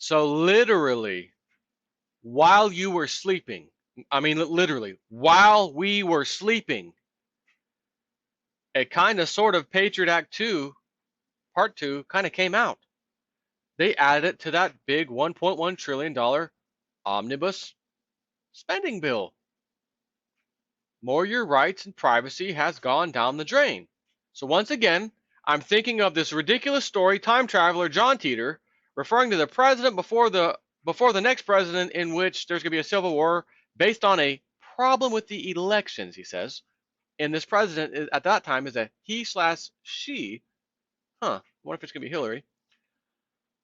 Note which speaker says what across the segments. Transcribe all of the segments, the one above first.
Speaker 1: So literally, while you were sleeping, I mean, literally, while we were sleeping, a kind of sort of Patriot Act 2, Part 2, kind of came out. They added it to that big $1.1 trillion omnibus spending bill. More your rights and privacy has gone down the drain. So once again, I'm thinking of this ridiculous story, time traveler John Teeter, referring to the president before the next president, in which there's going to be a civil war based on a problem with the elections, he says. And this president at that time is a he/she. Huh, I wonder if it's going to be Hillary.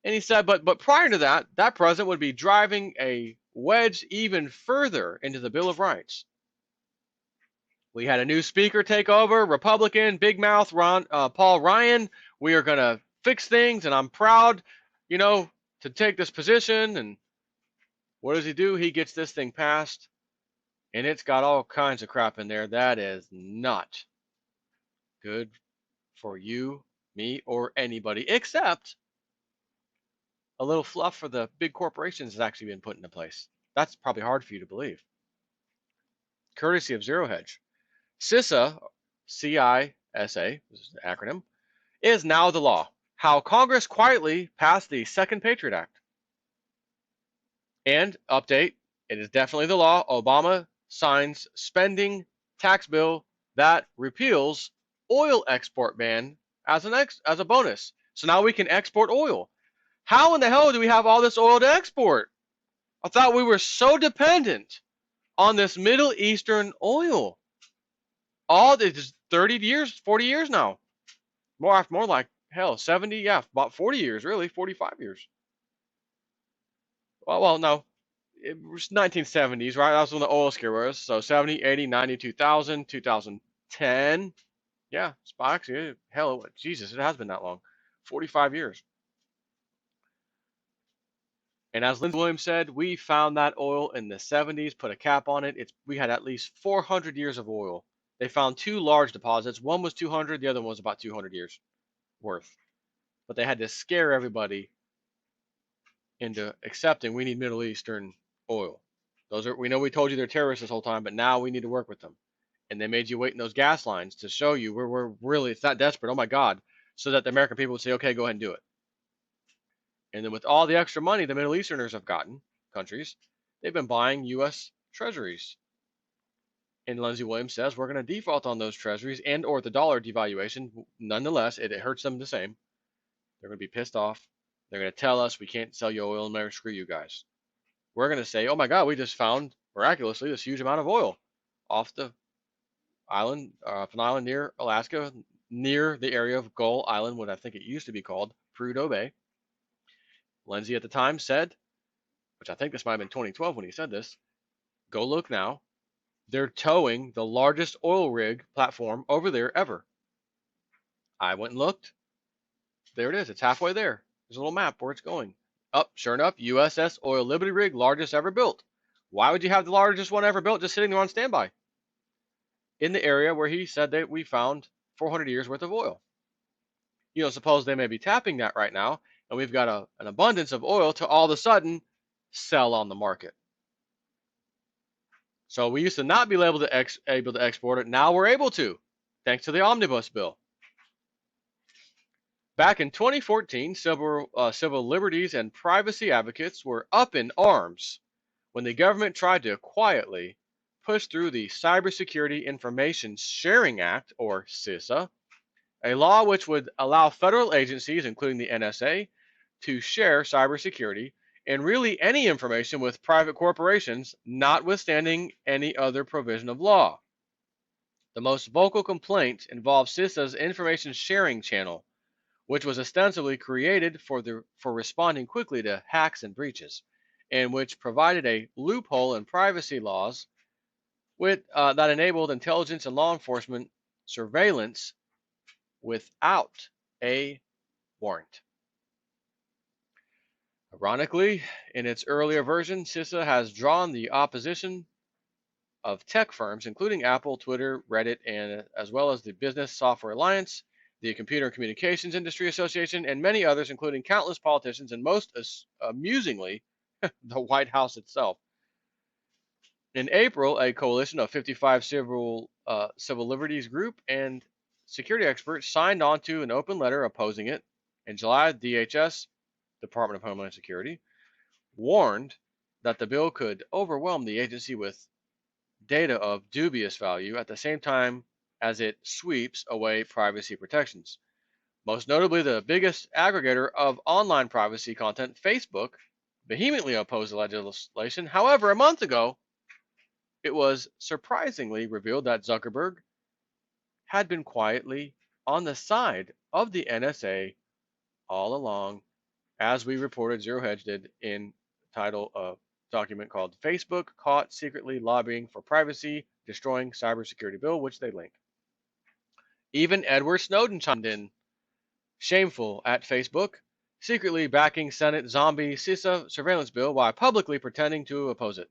Speaker 1: And he said, but prior to that, that president would be driving a wedge even further into the Bill of Rights. We had a new speaker take over, Republican, big mouth Paul Ryan. We are going to fix things, and I'm proud, to take this position. And what does he do? He gets this thing passed, and it's got all kinds of crap in there that is not good for you, me, or anybody, except a little fluff for the big corporations has actually been put into place. That's probably hard for you to believe. Courtesy of Zero Hedge. CISA, C-I-S-A, this is the acronym, is now the law. How Congress quietly passed the Second Patriot Act. And, update, it is definitely the law. Obama signs spending tax bill that repeals oil export ban as a bonus. So now we can export oil. How in the hell do we have all this oil to export? I thought we were so dependent on this Middle Eastern oil. All this 30 years, 40 years now. More like, hell, 70, yeah, about 40 years, really, 45 years. Well, no, it was 1970s, right? That was when the oil scare was. So 70, 80, 90, 2000, 2010. Yeah, spikes. Yeah, hell, Jesus, it has been that long. 45 years. And as Lindsey Williams said, we found that oil in the 70s, put a cap on it. We had at least 400 years of oil. They found two large deposits. One was 200, the other one was about 200 years worth. But they had to scare everybody into accepting we need Middle Eastern oil. We know we told you they're terrorists this whole time, but now we need to work with them. And they made you wait in those gas lines to show you we're really, it's that desperate. Oh my God. So that the American people would say, okay, go ahead and do it. And then with all the extra money the Middle Easterners have gotten, countries, they've been buying U.S. treasuries. And Lindsey Williams says we're going to default on those treasuries and or the dollar devaluation. Nonetheless, it hurts them the same. They're going to be pissed off. They're going to tell us we can't sell you oil and screw you guys. We're going to say, oh my God, we just found miraculously this huge amount of oil off the island, off an island near Alaska, near the area of Gull Island, what I think it used to be called, Prudhoe Bay. Lindsey at the time said, which I think this might have been 2012 when he said this, go look now. They're towing the largest oil rig platform over there ever. I went and looked. There it is. It's halfway there. There's a little map where it's going. Up, sure enough, USS Oil Liberty rig, largest ever built. Why would you have the largest one ever built just sitting there on standby? In the area where he said that we found 400 years worth of oil. Suppose they may be tapping that right now, and we've got an abundance of oil to all of a sudden sell on the market. So we used to not be able to export it. Now we're able to, thanks to the omnibus bill. Back in 2014, civil liberties and privacy advocates were up in arms when the government tried to quietly push through the Cybersecurity Information Sharing Act, or CISA, a law which would allow federal agencies, including the NSA, to share cybersecurity and really any information with private corporations, notwithstanding any other provision of law. The most vocal complaint involved CISA's information sharing channel, which was ostensibly created for responding quickly to hacks and breaches, and which provided a loophole in privacy laws that enabled intelligence and law enforcement surveillance without a warrant. Ironically, in its earlier version, CISA has drawn the opposition of tech firms, including Apple, Twitter, Reddit, and as well as the Business Software Alliance, the Computer and Communications Industry Association, and many others, including countless politicians and most amusingly, the White House itself. In April, a coalition of 55 civil liberties group and security experts signed on to an open letter opposing it. In July, DHS, Department of Homeland Security, warned that the bill could overwhelm the agency with data of dubious value at the same time as it sweeps away privacy protections. Most notably, the biggest aggregator of online privacy content, Facebook, vehemently opposed the legislation. However, a month ago, it was surprisingly revealed that Zuckerberg had been quietly on the side of the NSA all along, as we reported Zero Hedge did in title of document called Facebook Caught Secretly Lobbying for Privacy, Destroying Cybersecurity Bill, which they link. Even Edward Snowden chimed in, shameful at Facebook, secretly backing Senate zombie CISA surveillance bill while publicly pretending to oppose it.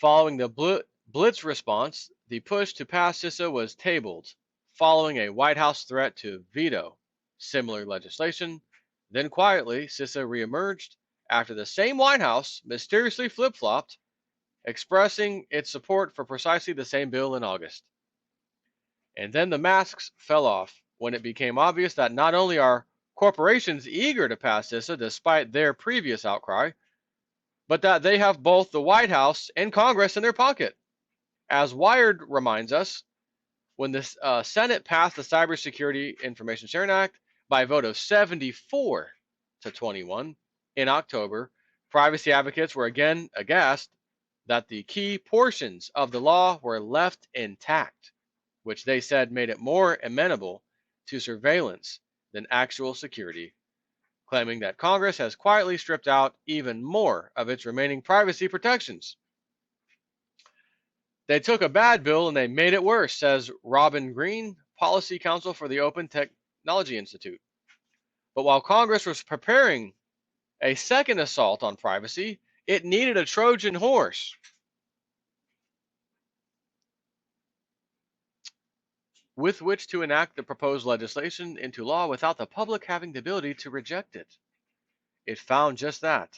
Speaker 1: Following the Blitz response, the push to pass CISA was tabled, following a White House threat to veto similar legislation. Then quietly, CISA reemerged after the same White House mysteriously flip-flopped, expressing its support for precisely the same bill in August. And then the masks fell off when it became obvious that not only are corporations eager to pass CISA despite their previous outcry, but that they have both the White House and Congress in their pocket. As Wired reminds us, when the Senate passed the Cybersecurity Information Sharing Act by a vote of 74 to 21 in October, privacy advocates were again aghast that the key portions of the law were left intact, which they said made it more amenable to surveillance than actual security, claiming that Congress has quietly stripped out even more of its remaining privacy protections. They took a bad bill and they made it worse, says Robin Green, Policy Counsel for the Open Technology Institute. But while Congress was preparing a second assault on privacy, it needed a Trojan horse. With which to enact the proposed legislation into law without the public having the ability to reject it. It found just that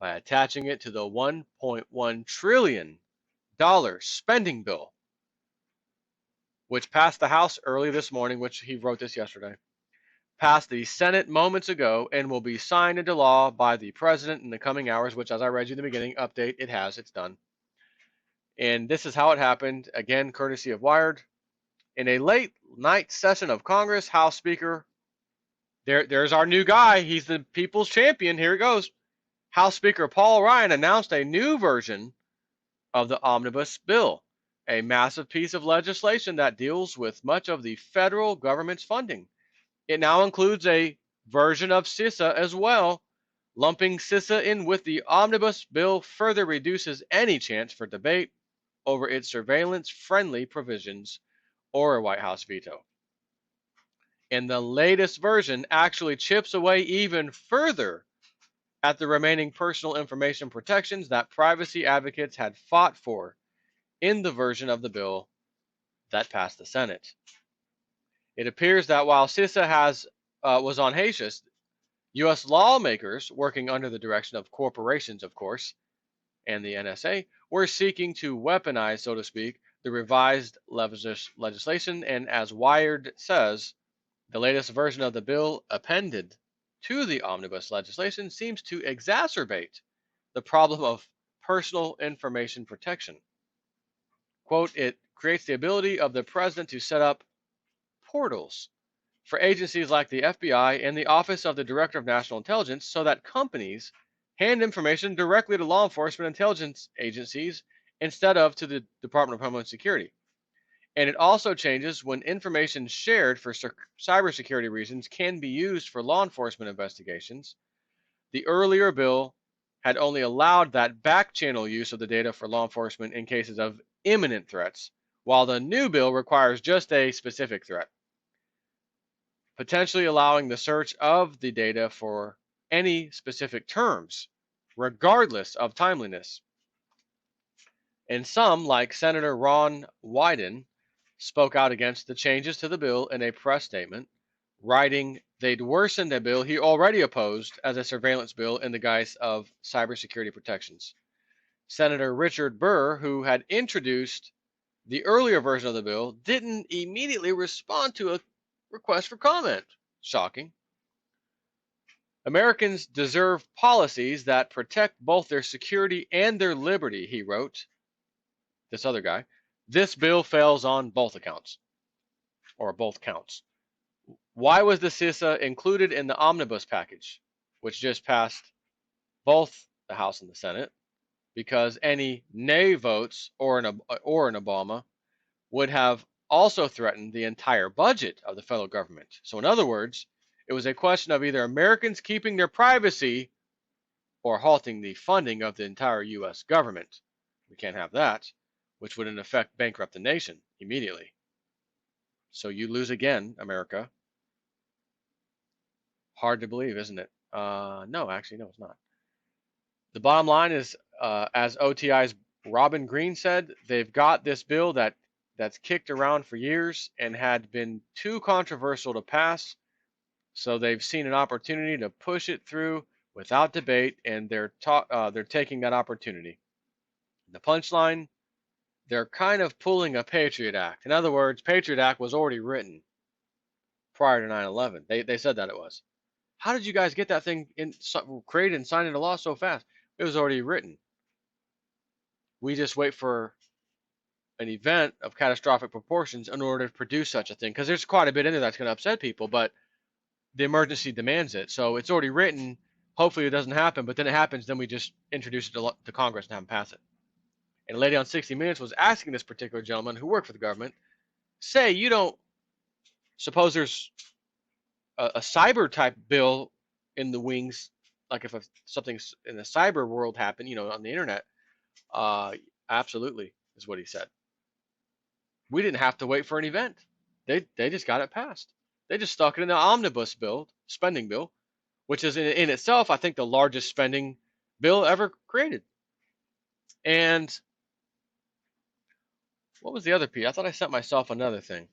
Speaker 1: by attaching it to the $1.1 trillion spending bill, which passed the House early this morning, which he wrote this yesterday, passed the Senate moments ago, and will be signed into law by the president in the coming hours, which, as I read you in the beginning, update, it's done. And this is how it happened, again, courtesy of Wired. In a late night session of Congress, House Speaker, there's our new guy, he's the people's champion, here it goes. House Speaker Paul Ryan announced a new version of the omnibus bill, a massive piece of legislation that deals with much of the federal government's funding. It now includes a version of CISA as well. Lumping CISA in with the omnibus bill further reduces any chance for debate over its surveillance-friendly provisions or a White House veto. And the latest version actually chips away even further at the remaining personal information protections that privacy advocates had fought for in the version of the bill that passed the Senate. It appears that while CISA was on hiatus, U.S. lawmakers, working under the direction of corporations, of course, and the NSA, were seeking to weaponize, so to speak, the revised legislation, and as Wired says, the latest version of the bill appended to the omnibus legislation seems to exacerbate the problem of personal information protection. Quote, it creates the ability of the president to set up portals for agencies like the FBI and the Office of the Director of National Intelligence so that companies hand information directly to law enforcement intelligence agencies instead of to the Department of Homeland Security. And it also changes when information shared for cybersecurity reasons can be used for law enforcement investigations. The earlier bill had only allowed that back channel use of the data for law enforcement in cases of imminent threats, while the new bill requires just a specific threat, potentially allowing the search of the data for any specific terms, regardless of timeliness. And some, like Senator Ron Wyden, spoke out against the changes to the bill in a press statement, writing they'd worsened a bill he already opposed as a surveillance bill in the guise of cybersecurity protections. Senator Richard Burr, who had introduced the earlier version of the bill, didn't immediately respond to a request for comment. Shocking. Americans deserve policies that protect both their security and their liberty, he wrote. This other guy. This bill fails on both accounts, or both counts. Why was the CISA included in the omnibus package, which just passed both the House and the Senate? Because any nay votes or an Obama would have also threatened the entire budget of the federal government. So, in other words, it was a question of either Americans keeping their privacy or halting the funding of the entire U.S. government. We can't have that, which would in effect bankrupt the nation immediately. So you lose again, America. Hard to believe, isn't it? No, actually, no, it's not. The bottom line is, as OTI's Robin Green said, they've got this bill that's kicked around for years and had been too controversial to pass. So they've seen an opportunity to push it through without debate, and they're taking that opportunity. The punchline: they're kind of pulling a Patriot Act. In other words, Patriot Act was already written prior to 9/11. They said that it was. How did you guys get that thing created and signed into law so fast? It was already written. We just wait for an event of catastrophic proportions in order to produce such a thing, because there's quite a bit in there that's going to upset people, but the emergency demands it. So it's already written. Hopefully it doesn't happen, but then it happens, then we just introduce it to Congress and have them pass it. And a lady on 60 Minutes was asking this particular gentleman who worked for the government, say you don't suppose there's a cyber type bill in the wings, like if something in the cyber world happened, on the internet. Absolutely, is what he said. We didn't have to wait for an event. They just got it passed. They just stuck it in the omnibus bill, spending bill, which is in itself, I think, the largest spending bill ever created. And what was the other piece? I thought I sent myself another thing.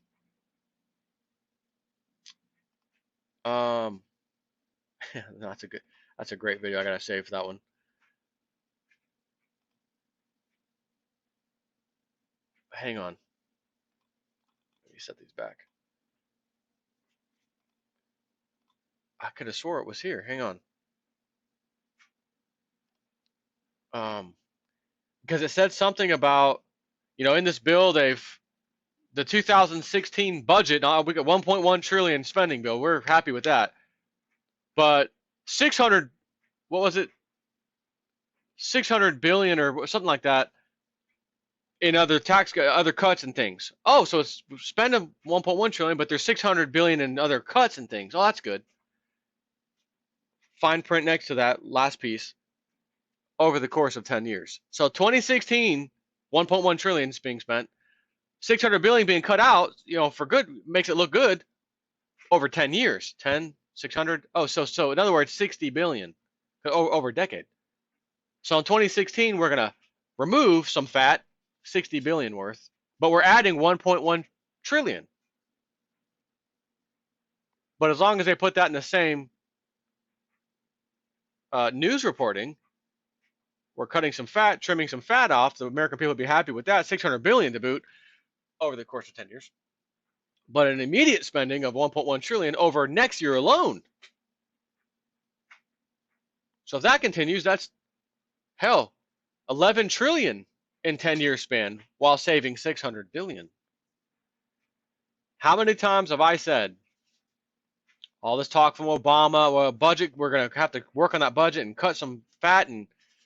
Speaker 1: That's a great video. I gotta save for that one. Hang on. Let me set these back. I could have swore it was here. Hang on. Because it said something about, in this bill, the 2016 budget, we got 1.1 trillion spending bill. We're happy with that. But 600, what was it? 600 billion or something like that in other cuts and things. Oh, so it's spending 1.1 trillion, but there's 600 billion in other cuts and things. Oh, that's good. Fine print next to that last piece. Over the course of 10 years. So 2016, 1.1 trillion is being spent. 600 billion being cut out, for good, makes it look good over 10 years. 10, 600. Oh, so in other words, 60 billion over a decade. So in 2016, we're going to remove some fat, 60 billion worth, but we're adding 1.1 trillion. But as long as they put that in the same news reporting, we're cutting some fat, trimming some fat off. The American people would be happy with that. 600 billion to boot over the course of 10 years. But an immediate spending of 1.1 trillion over next year alone. So if that continues, that's 11 trillion in 10-year span while saving 600 billion. How many times have I said all this talk from Obama, well, budget, we're going to have to work on that budget and cut some fat, and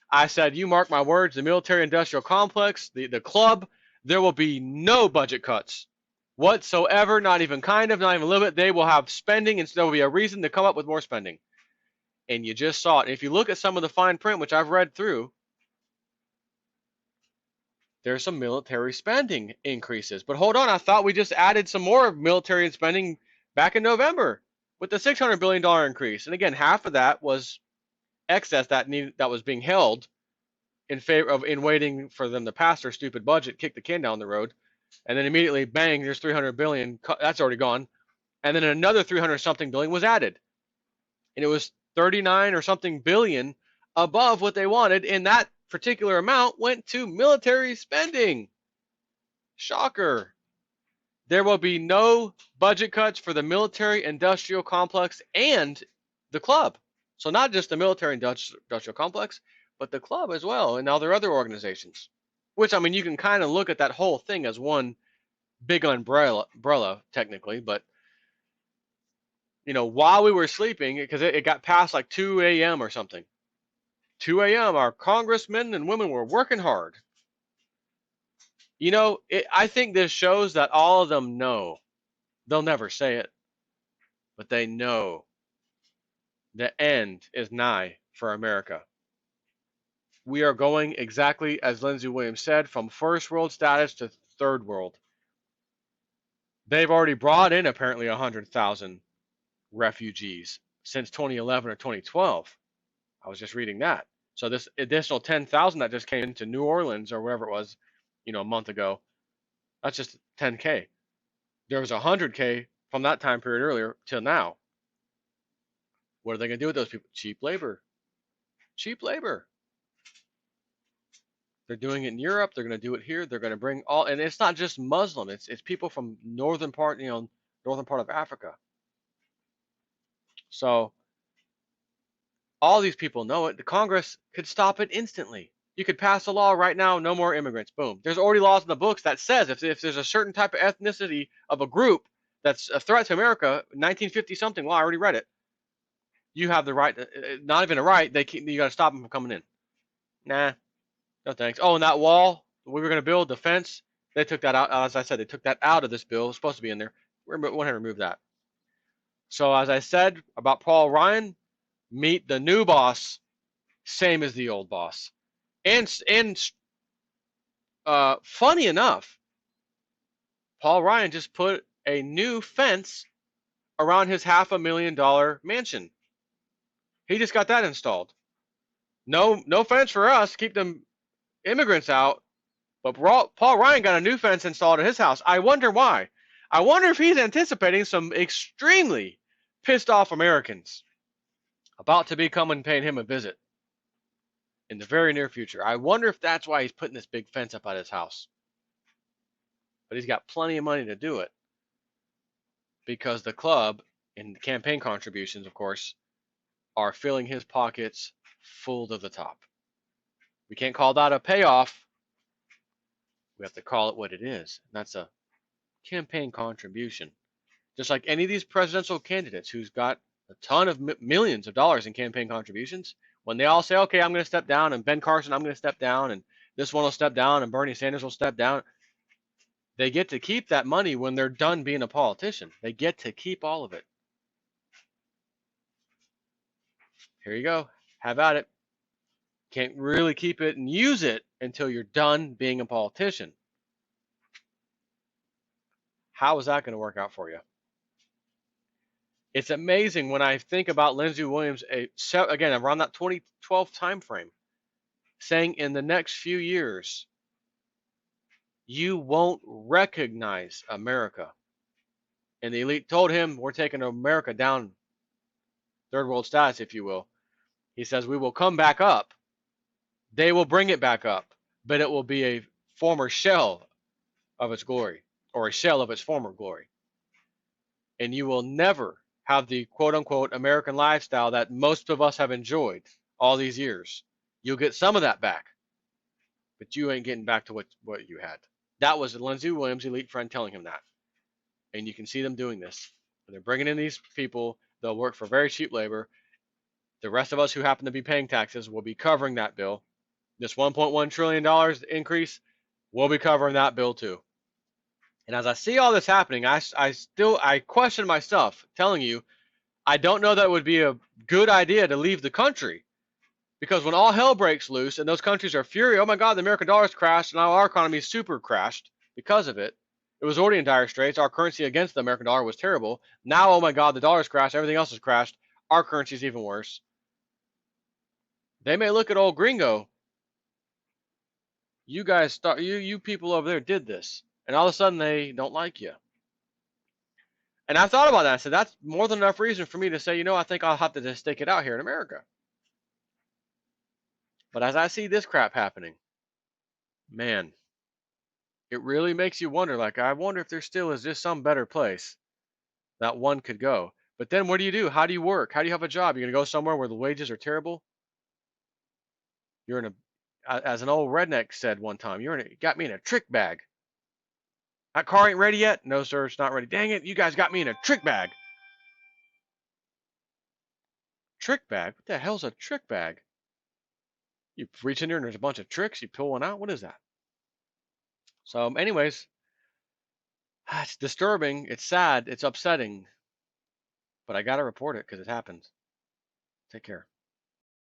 Speaker 1: I said, you mark my words, the military-industrial complex, the club, there will be no budget cuts whatsoever, not even kind of, not even a little bit. They will have spending, and so there will be a reason to come up with more spending. And you just saw it. And if you look at some of the fine print, which I've read through, there's some military spending increases. But hold on, I thought we just added some more military spending back in November with the $600 billion increase. And again, half of that was excess that was being held in favor of, in waiting for them to pass their stupid budget, kick the can down the road. And then immediately, bang, there's 300 billion. That's already gone. And then another 300 something billion was added. And it was 39 or something billion above what they wanted. And that particular amount went to military spending. Shocker. There will be no budget cuts for the military industrial complex and the club. So not just the military industrial complex, but the club as well and all their other organizations. Which, I mean, you can kind of look at that whole thing as one big umbrella technically, but while we were sleeping, because it got past like 2 a.m. or something. 2 a.m. Our congressmen and women were working hard. I think this shows that all of them know. They'll never say it, but they know the end is nigh for America. We are going exactly as Lindsey Williams said, from first world status to third world. They've already brought in apparently 100,000 refugees since 2011 or 2012. I was just reading that. So this additional 10,000 that just came into New Orleans or wherever it was, a month ago, that's just 10K. There was 100K from that time period earlier till now. What are they going to do with those people? Cheap labor. Cheap labor. They're doing it in Europe. They're going to do it here. They're going to bring all, and it's not just Muslim. It's people from northern part of Africa. So all these people know it. The Congress could stop it instantly. You could pass a law right now, no more immigrants. Boom. There's already laws in the books that says if there's a certain type of ethnicity of a group that's a threat to America, 1950 something law, I already read it. You have the right, not even a right, you got to stop them from coming in. Nah, no thanks. Oh, and that wall we were going to build, the fence, they took that out. As I said, they took that out of this bill. It was supposed to be in there. We want to remove that. So as I said about Paul Ryan, meet the new boss, same as the old boss. And funny enough, Paul Ryan just put a new fence around his $500,000 mansion. He just got that installed. No fence for us, keep them immigrants out. But Paul Ryan got a new fence installed at his house. I wonder why. I wonder if he's anticipating some extremely pissed off Americans about to be coming and paying him a visit in the very near future. I wonder if that's why he's putting this big fence up at his house. But he's got plenty of money to do it because the club and campaign contributions, of course, are filling his pockets full to the top. We can't call that a payoff. We have to call it what it is. And that's a campaign contribution. Just like any of these presidential candidates who's got a ton of millions of dollars in campaign contributions, when they all say, okay, I'm going to step down, and Ben Carson, I'm going to step down, and this one will step down, and Bernie Sanders will step down, they get to keep that money when they're done being a politician. They get to keep all of it. Here you go. Have at it. Can't really keep it and use it until you're done being a politician. How is that going to work out for you? It's amazing when I think about Lindsey Williams, again, around that 2012 time frame, saying in the next few years, you won't recognize America. And the elite told him, we're taking America down, third world status, if you will. He says, we will come back up. They will bring it back up, but it will be a former shell of its glory, or a shell of its former glory. And you will never have the quote-unquote American lifestyle that most of us have enjoyed all these years. You'll get some of that back, but you ain't getting back to what you had. That was Lindsey Williams' elite friend telling him that. And you can see them doing this. They're bringing in these people. They'll work for very cheap labor. The rest of us who happen to be paying taxes will be covering that bill. This $1.1 trillion increase, we'll be covering that bill too. And as I see all this happening, I question myself, telling you, I don't know that it would be a good idea to leave the country. Because when all hell breaks loose and those countries are furious, oh my God, the American dollar's crashed, and now our economy is super crashed because of it. It was already in dire straits. Our currency against the American dollar was terrible. Now, oh my God, the dollar's crashed, everything else has crashed. Our currency is even worse. They may look at old gringo. You guys, you people over there did this. and all of a sudden they don't like you. And I thought about that. I said, that's more than enough reason for me to say, I think I'll have to just stick it out here in America. But as I see this crap happening, man, it really makes you wonder. Like, I wonder if there still is just some better place that one could go. But then what do you do? How do you work? How do you have a job? You're going to go somewhere where the wages are terrible? You're in as an old redneck said one time, you got me in a trick bag. That car ain't ready yet? No, sir, it's not ready. Dang it, you guys got me in a trick bag. Trick bag? What the hell's a trick bag? You reach in there and there's a bunch of tricks. You pull one out. What is that? So, anyways, it's disturbing. It's sad. It's upsetting. But I got to report it because it happens. Take care.